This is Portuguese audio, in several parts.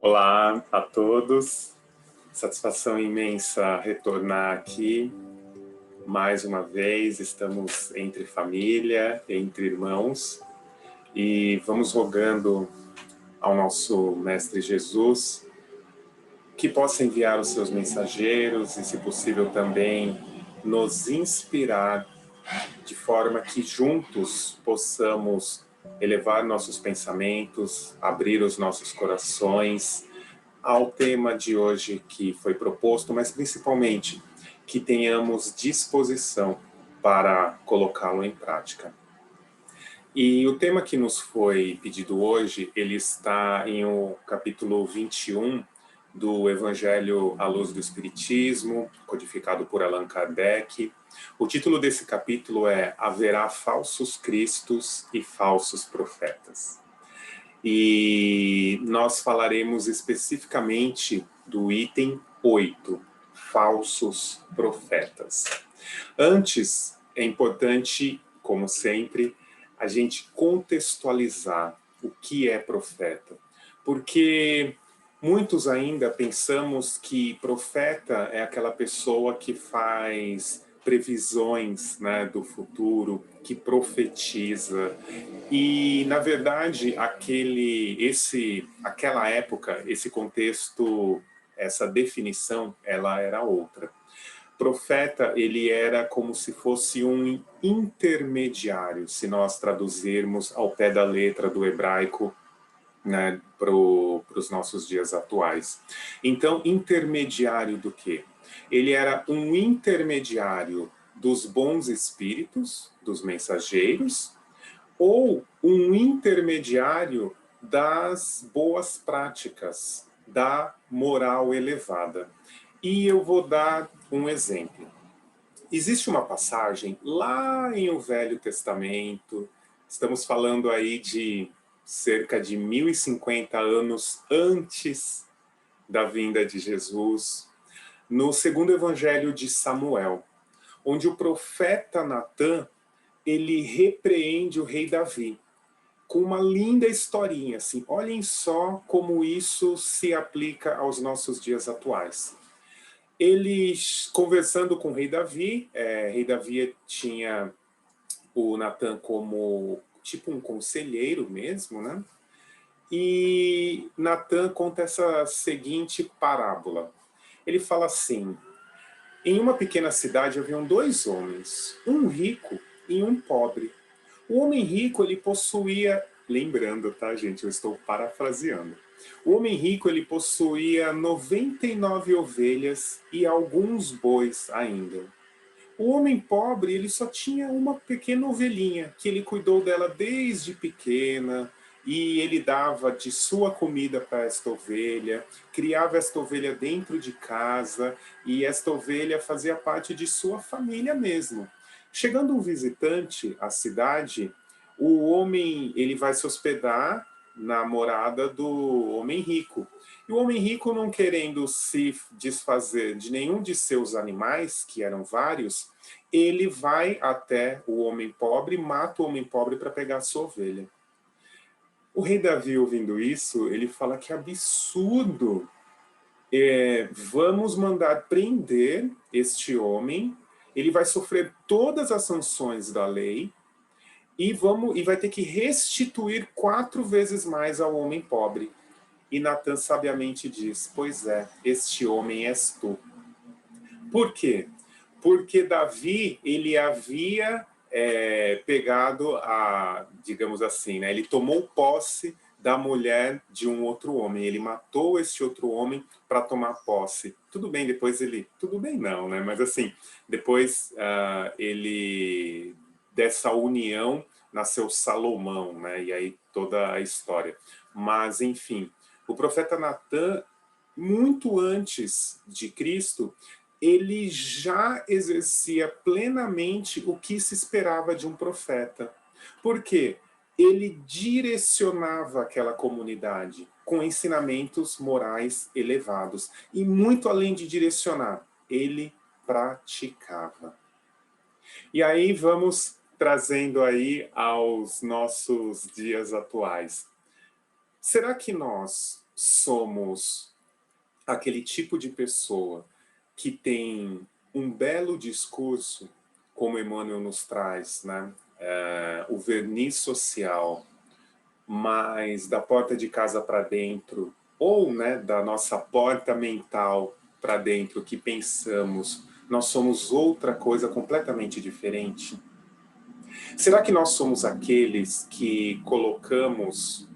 Olá a todos, satisfação imensa retornar aqui. Mais uma vez, estamos entre família, entre irmãos, e vamos rogando ao nosso Mestre Jesus que possa enviar os seus mensageiros e, se possível, também nos inspirar de forma que juntos possamos elevar nossos pensamentos, abrir os nossos corações ao tema de hoje que foi proposto, mas principalmente que tenhamos disposição para colocá-lo em prática. E o tema que nos foi pedido hoje, ele está em o capítulo 21 do Evangelho à Luz do Espiritismo, codificado por Allan Kardec. O título desse capítulo é Haverá falsos cristos e falsos profetas. E nós falaremos especificamente do item 8, falsos profetas. Antes, é importante, como sempre, a gente contextualizar o que é profeta. Porque muitos ainda pensamos que profeta é aquela pessoa que faz previsões, né, do futuro, que profetiza. E, na verdade, aquela época, esse contexto, essa definição, ela era outra. Profeta, ele era como se fosse um intermediário, se nós traduzirmos ao pé da letra do hebraico, né, para os nossos dias atuais. Então, intermediário do quê? Ele era um intermediário dos bons espíritos, dos mensageiros, ou um intermediário das boas práticas, da moral elevada. E eu vou dar um exemplo. Existe uma passagem lá em o Velho Testamento, estamos falando aí de cerca de 1050 anos antes da vinda de Jesus, no segundo evangelho de Samuel, onde o profeta Natã, ele repreende o rei Davi, com uma linda historinha, assim. Olhem só como isso se aplica aos nossos dias atuais. Eles, conversando com o rei Davi tinha o Natã como tipo um conselheiro mesmo, né? E Natã conta essa seguinte parábola. Ele fala assim: em uma pequena cidade haviam dois homens, um rico e um pobre. O homem rico, ele possuía, lembrando, tá, gente, eu estou parafraseando. O homem rico, ele possuía 99 ovelhas e alguns bois ainda. O homem pobre, ele só tinha uma pequena ovelhinha, que ele cuidou dela desde pequena, e ele dava de sua comida para esta ovelha, criava esta ovelha dentro de casa, e esta ovelha fazia parte de sua família mesmo. Chegando um visitante à cidade, o homem, ele vai se hospedar na morada do homem rico. E o homem rico, não querendo se desfazer de nenhum de seus animais, que eram vários, ele vai até o homem pobre, mata o homem pobre para pegar a sua ovelha. O rei Davi, ouvindo isso, ele fala que absurdo, vamos mandar prender este homem, ele vai sofrer todas as sanções da lei, e vai ter que restituir 4 vezes mais ao homem pobre. E Natã sabiamente diz: pois é, este homem és tu. Por quê? Porque Davi, ele havia pegado digamos assim, né, ele tomou posse da mulher de um outro homem, ele matou este outro homem para tomar posse. Tudo bem, depois tudo bem não, né, mas assim, depois ele, dessa união, nasceu Salomão, né, e aí toda a história. Mas, enfim, o profeta Natã, muito antes de Cristo, ele já exercia plenamente o que se esperava de um profeta. Por quê? Ele direcionava aquela comunidade com ensinamentos morais elevados. E muito além de direcionar, ele praticava. E aí vamos trazendo aí aos nossos dias atuais. Será que nós somos aquele tipo de pessoa que tem um belo discurso, como Emmanuel nos traz, né? O verniz social, mas da porta de casa para dentro, ou, né, da nossa porta mental para dentro, que pensamos, nós somos outra coisa completamente diferente? Será que nós somos aqueles que colocamos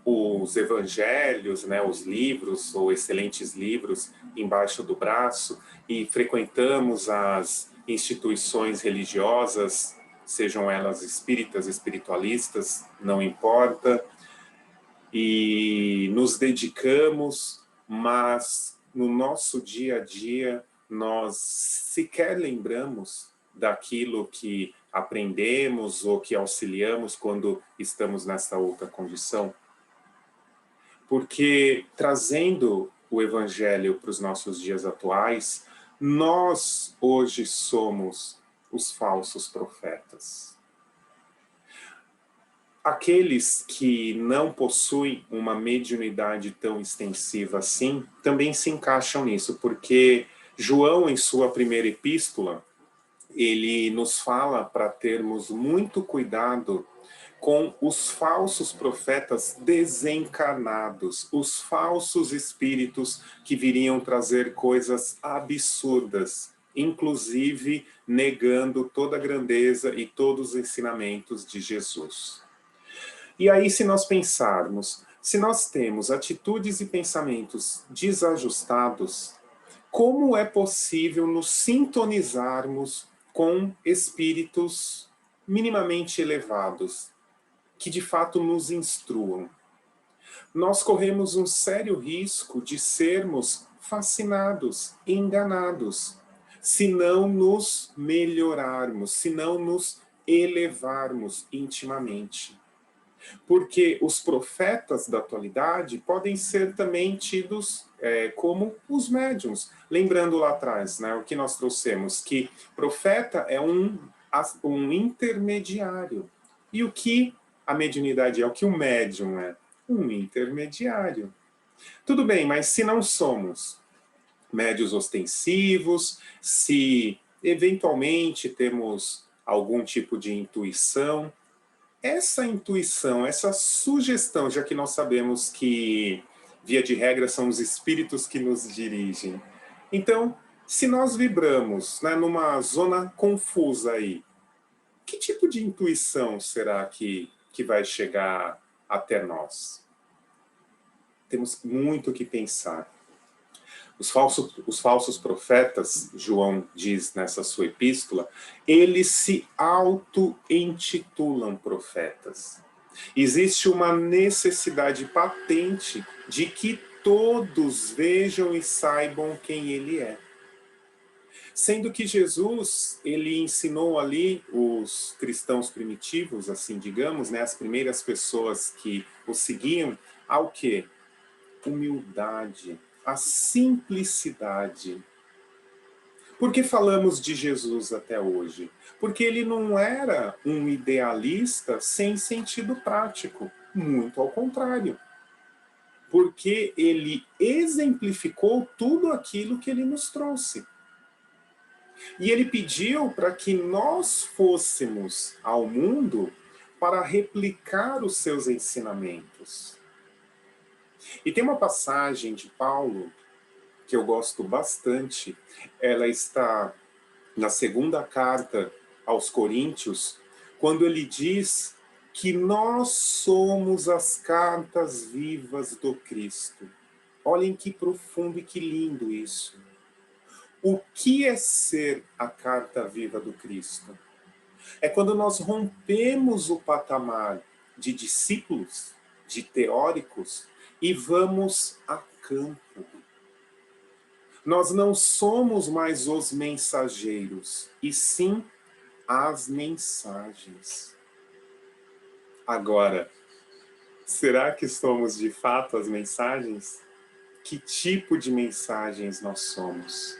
os evangelhos, né, os livros, ou excelentes livros, embaixo do braço e frequentamos as instituições religiosas, sejam elas espíritas, espiritualistas, não importa, e nos dedicamos, mas no nosso dia a dia nós sequer lembramos daquilo que aprendemos ou que auxiliamos quando estamos nessa outra condição? Porque trazendo o evangelho para os nossos dias atuais, nós hoje somos os falsos profetas. Aqueles que não possuem uma mediunidade tão extensiva assim, também se encaixam nisso, porque João, em sua primeira epístola, ele nos fala para termos muito cuidado com os falsos profetas desencarnados, os falsos espíritos que viriam trazer coisas absurdas, inclusive negando toda a grandeza e todos os ensinamentos de Jesus. E aí, se nós pensarmos, se nós temos atitudes e pensamentos desajustados, como é possível nos sintonizarmos com espíritos minimamente elevados, que de fato nos instruam? Nós corremos um sério risco de sermos fascinados, enganados, se não nos melhorarmos, se não nos elevarmos intimamente. Porque os profetas da atualidade podem ser também tidos como os médiuns. Lembrando lá atrás, né, o que nós trouxemos, que profeta é um intermediário. E o que a mediunidade é? O que o médium é? Um intermediário. Tudo bem, mas se não somos médios ostensivos, se eventualmente temos algum tipo de intuição, essa intuição, essa sugestão, já que nós sabemos que, via de regra, são os espíritos que nos dirigem. Então, se nós vibramos, né, numa zona confusa aí, que tipo de intuição será que vai chegar até nós? Temos muito o que pensar. Os falsos profetas, João diz nessa sua epístola, eles se auto-intitulam profetas. Existe uma necessidade patente de que todos vejam e saibam quem ele é. Sendo que Jesus, ele ensinou ali os cristãos primitivos, assim digamos, né, as primeiras pessoas que o seguiam, ao quê? Humildade, a simplicidade. Por que falamos de Jesus até hoje? Porque ele não era um idealista sem sentido prático, muito ao contrário. Porque ele exemplificou tudo aquilo que ele nos trouxe. E ele pediu para que nós fôssemos ao mundo para replicar os seus ensinamentos. E tem uma passagem de Paulo que eu gosto bastante, ela está na segunda carta aos Coríntios, quando ele diz que nós somos as cartas vivas do Cristo. Olhem que profundo e que lindo isso. O que é ser a carta viva do Cristo? É quando nós rompemos o patamar de discípulos, de teóricos, e vamos a campo. Nós não somos mais os mensageiros, e sim as mensagens. Agora, será que somos de fato as mensagens? Que tipo de mensagens nós somos?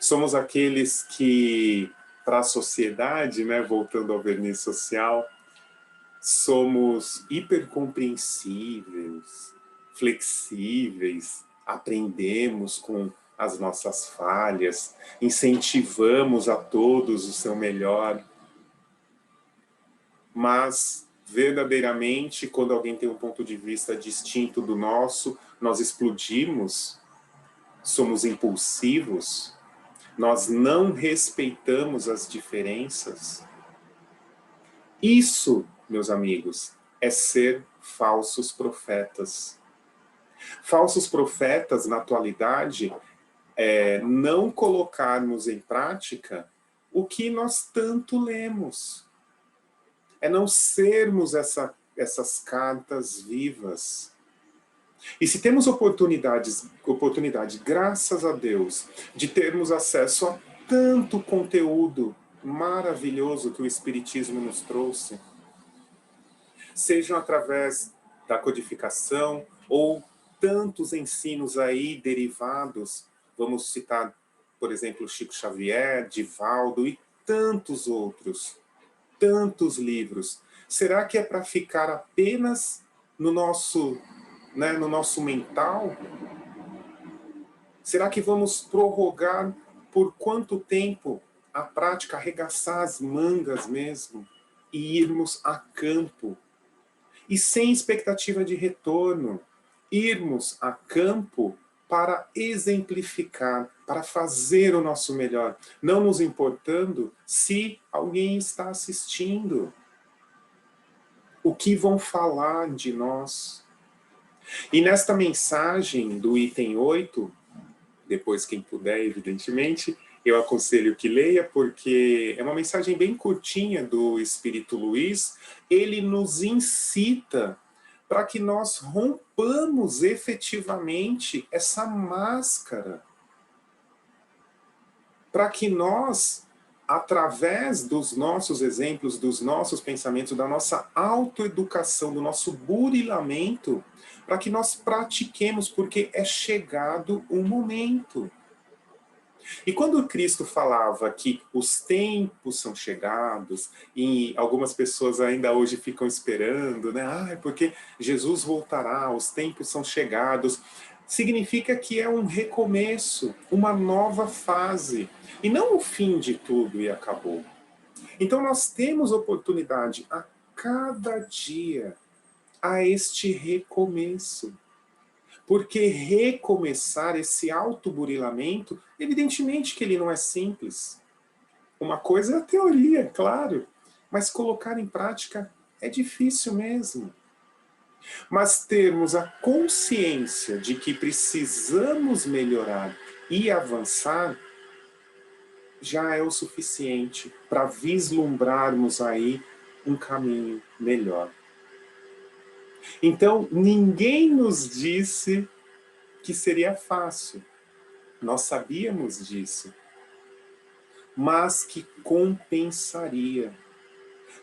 Somos aqueles que, para a sociedade, né, voltando ao verniz social, somos hipercompreensíveis, flexíveis, aprendemos com as nossas falhas, incentivamos a todos o seu melhor. Mas, verdadeiramente, quando alguém tem um ponto de vista distinto do nosso, nós explodimos, somos impulsivos, nós não respeitamos as diferenças. Isso, meus amigos, é ser falsos profetas. Falsos profetas, na atualidade, é não colocarmos em prática o que nós tanto lemos. É não sermos essas cartas vivas. E se temos oportunidade, graças a Deus, de termos acesso a tanto conteúdo maravilhoso que o Espiritismo nos trouxe, sejam através da codificação ou tantos ensinos aí derivados, vamos citar, por exemplo, Chico Xavier, Divaldo e tantos outros, tantos livros. Será que é para ficar apenas no nosso mental? Será que vamos prorrogar por quanto tempo a prática, arregaçar as mangas mesmo e irmos a campo? E sem expectativa de retorno, irmos a campo para exemplificar, para fazer o nosso melhor, não nos importando se alguém está assistindo. O que vão falar de nós? E nesta mensagem do item 8, depois quem puder, evidentemente, eu aconselho que leia, porque é uma mensagem bem curtinha do Espírito Luiz. Ele nos incita para que nós rompamos efetivamente essa máscara. Para que nós, através dos nossos exemplos, dos nossos pensamentos, da nossa autoeducação, do nosso burilamento, para que nós pratiquemos, porque é chegado o momento. E quando Cristo falava que os tempos são chegados, e algumas pessoas ainda hoje ficam esperando, né? Porque Jesus voltará, os tempos são chegados. Significa que é um recomeço, uma nova fase, e não o fim de tudo e acabou. Então nós temos oportunidade a cada dia a este recomeço. Porque recomeçar esse autoburilamento, evidentemente que ele não é simples. Uma coisa é a teoria, claro, mas colocar em prática é difícil mesmo. Mas termos a consciência de que precisamos melhorar e avançar já é o suficiente para vislumbrarmos aí um caminho melhor. Então, ninguém nos disse que seria fácil. Nós sabíamos disso. Mas que compensaria.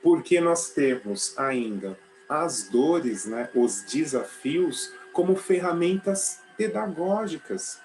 Porque nós temos ainda as dores, né, os desafios, como ferramentas pedagógicas.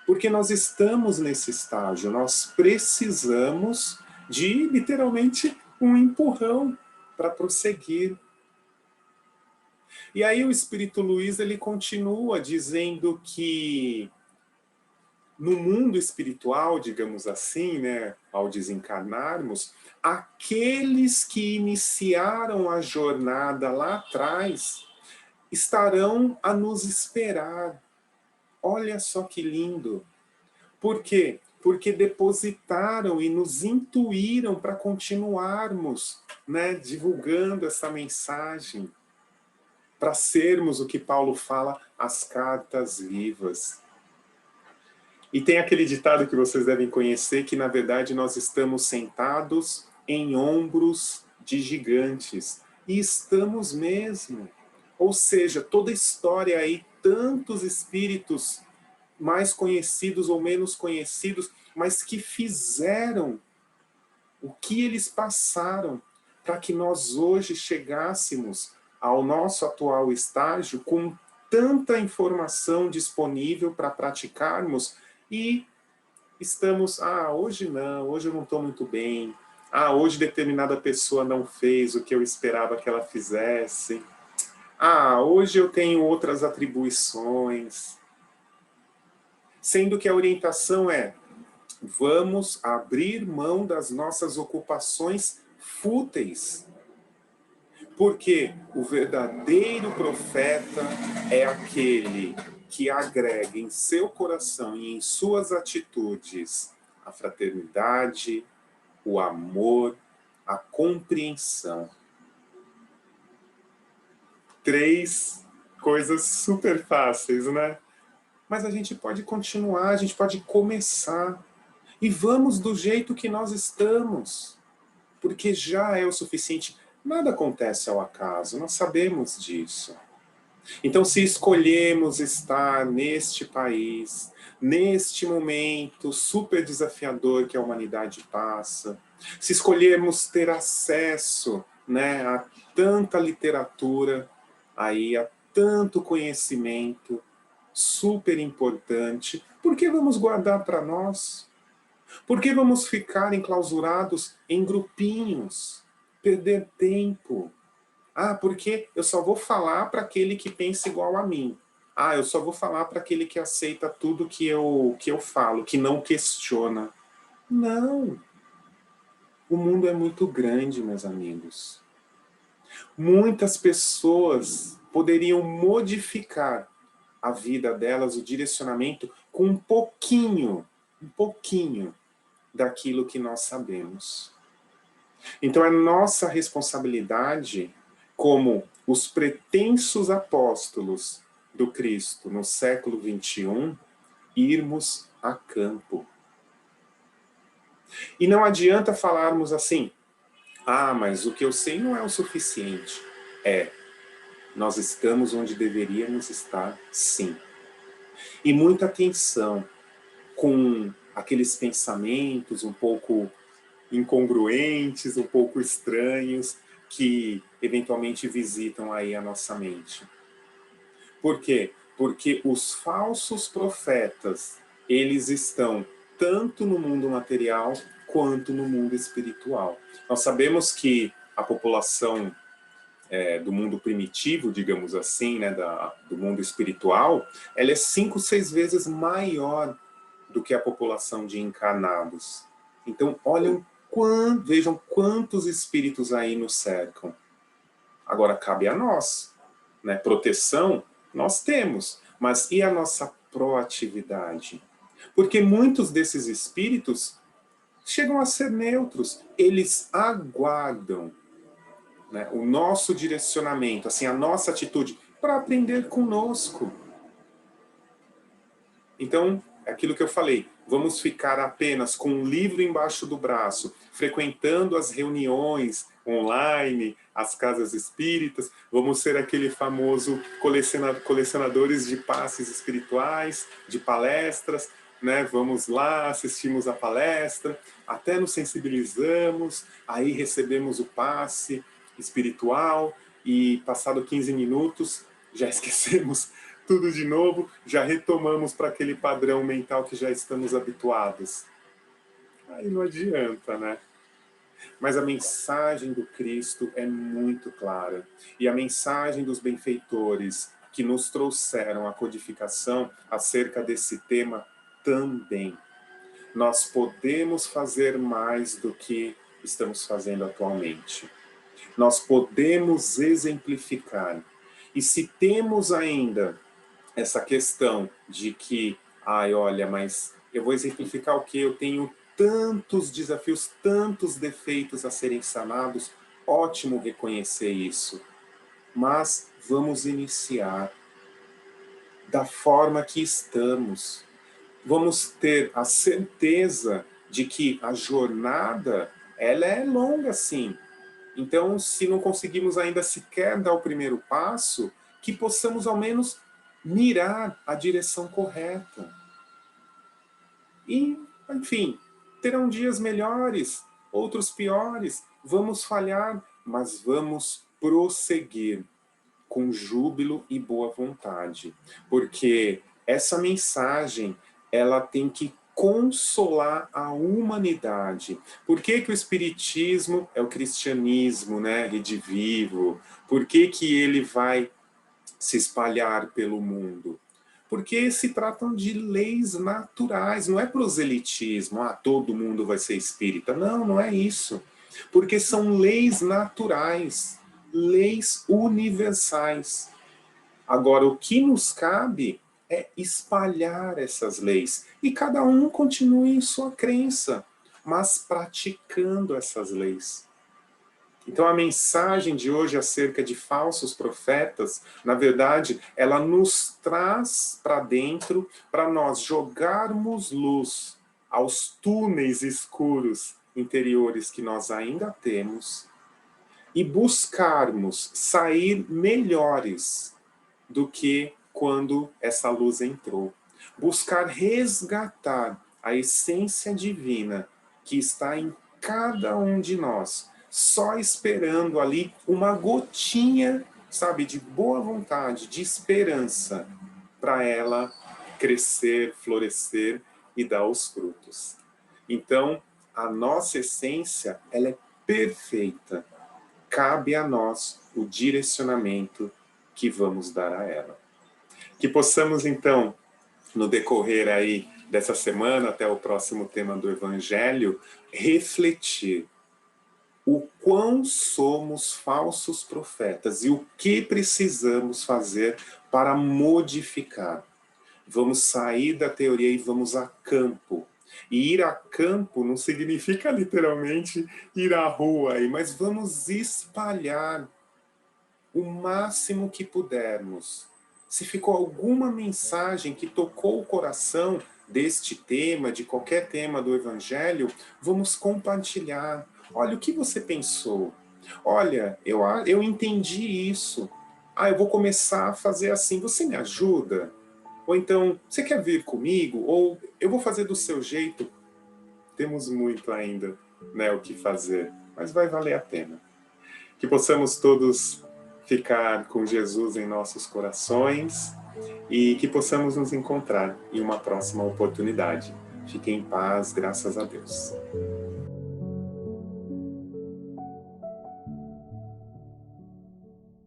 Porque nós estamos nesse estágio, nós precisamos de, literalmente, um empurrão para prosseguir. E aí o Espírito Luiz, ele continua dizendo que no mundo espiritual, digamos assim, né, ao desencarnarmos, aqueles que iniciaram a jornada lá atrás estarão a nos esperar. Olha só que lindo. Por quê? Porque depositaram e nos intuíram para continuarmos, né, divulgando essa mensagem, para sermos o que Paulo fala, as cartas vivas. E tem aquele ditado que vocês devem conhecer, que na verdade nós estamos sentados em ombros de gigantes. E estamos mesmo. Ou seja, toda a história aí, tantos espíritos mais conhecidos ou menos conhecidos, mas que fizeram o que eles passaram para que nós hoje chegássemos ao nosso atual estágio com tanta informação disponível para praticarmos e estamos, hoje não, hoje eu não estou muito bem, hoje determinada pessoa não fez o que eu esperava que ela fizesse, Ah, hoje eu tenho outras atribuições. Sendo que a orientação é: vamos abrir mão das nossas ocupações fúteis. Porque o verdadeiro profeta é aquele que agrega em seu coração e em suas atitudes a fraternidade, o amor, a compreensão. 3 coisas super fáceis, né? Mas a gente pode continuar, a gente pode começar. E vamos do jeito que nós estamos, porque já é o suficiente. Nada acontece ao acaso, nós sabemos disso. Então, se escolhemos estar neste país, neste momento super desafiador que a humanidade passa, se escolhermos ter acesso, né, a tanta literatura, aí, a tanto conhecimento super importante, por que vamos guardar para nós? Por que vamos ficar enclausurados em grupinhos? Perder tempo? Ah, porque eu só vou falar para aquele que pensa igual a mim. Ah, eu só vou falar para aquele que aceita tudo que eu falo, que não questiona. Não. O mundo é muito grande, meus amigos. Muitas pessoas poderiam modificar a vida delas, o direcionamento, com um pouquinho daquilo que nós sabemos. Então é nossa responsabilidade, como os pretensos apóstolos do Cristo no século XXI, irmos a campo. E não adianta falarmos assim: ah, mas o que eu sei não é o suficiente. Nós estamos onde deveríamos estar, sim. E muita atenção com aqueles pensamentos um pouco incongruentes, um pouco estranhos, que eventualmente visitam aí a nossa mente. Por quê? Porque os falsos profetas, eles estão tanto no mundo material quanto no mundo espiritual. Nós sabemos que a população do mundo primitivo, digamos assim, né, do mundo espiritual, ela é 5, 6 vezes maior do que a população de encarnados. Então, vejam quantos espíritos aí nos cercam. Agora, cabe a nós, né? Proteção, nós temos, mas e a nossa proatividade? Porque muitos desses espíritos chegam a ser neutros, eles aguardam, né, o nosso direcionamento, assim, a nossa atitude, para aprender conosco. Então, é aquilo que eu falei, vamos ficar apenas com um livro embaixo do braço, frequentando as reuniões online, as casas espíritas, vamos ser aquele famoso colecionadores de passes espirituais, de palestras, né? Vamos lá, assistimos a palestra, até nos sensibilizamos, aí recebemos o passe espiritual e passado 15 minutos já esquecemos tudo de novo, já retomamos para aquele padrão mental que já estamos habituados. Aí não adianta, né? Mas a mensagem do Cristo é muito clara. E a mensagem dos benfeitores que nos trouxeram a codificação acerca desse tema também. Nós podemos fazer mais do que estamos fazendo atualmente. Nós podemos exemplificar. E se temos ainda essa questão de que, ai, olha, mas eu vou exemplificar o que? Eu tenho tantos desafios, tantos defeitos a serem sanados, ótimo reconhecer isso. Mas vamos iniciar da forma que estamos. Vamos ter a certeza de que a jornada, ela é longa, sim. Então, se não conseguimos ainda sequer dar o primeiro passo, que possamos ao menos mirar a direção correta. E, enfim, terão dias melhores, outros piores, vamos falhar, mas vamos prosseguir com júbilo e boa vontade, porque essa mensagem, ela tem que consolar a humanidade. Por que que o espiritismo é o cristianismo, né, redivivo? Por que que ele vai se espalhar pelo mundo? Porque se tratam de leis naturais, não é proselitismo, todo mundo vai ser espírita. Não, não é isso. Porque são leis naturais, leis universais. Agora, o que nos cabe é espalhar essas leis. E cada um continue em sua crença, mas praticando essas leis. Então a mensagem de hoje acerca de falsos profetas, na verdade, ela nos traz para dentro para nós jogarmos luz aos túneis escuros interiores que nós ainda temos e buscarmos sair melhores do que quando essa luz entrou. Buscar resgatar a essência divina que está em cada um de nós, só esperando ali uma gotinha, sabe, de boa vontade, de esperança, para ela crescer, florescer e dar os frutos. Então, a nossa essência, ela é perfeita. Cabe a nós o direcionamento que vamos dar a ela. Que possamos, então, no decorrer aí dessa semana, até o próximo tema do Evangelho, refletir o quão somos falsos profetas e o que precisamos fazer para modificar. Vamos sair da teoria e vamos a campo. E ir a campo não significa literalmente ir à rua, mas vamos espalhar o máximo que pudermos. Se ficou alguma mensagem que tocou o coração deste tema, de qualquer tema do Evangelho, vamos compartilhar. Olha, o que você pensou? Olha, eu entendi isso. Eu vou começar a fazer assim. Você me ajuda? Ou então, você quer vir comigo? Ou eu vou fazer do seu jeito? Temos muito ainda, né, o que fazer, mas vai valer a pena. Que possamos todos ficar com Jesus em nossos corações e que possamos nos encontrar em uma próxima oportunidade. Fiquem em paz, graças a Deus.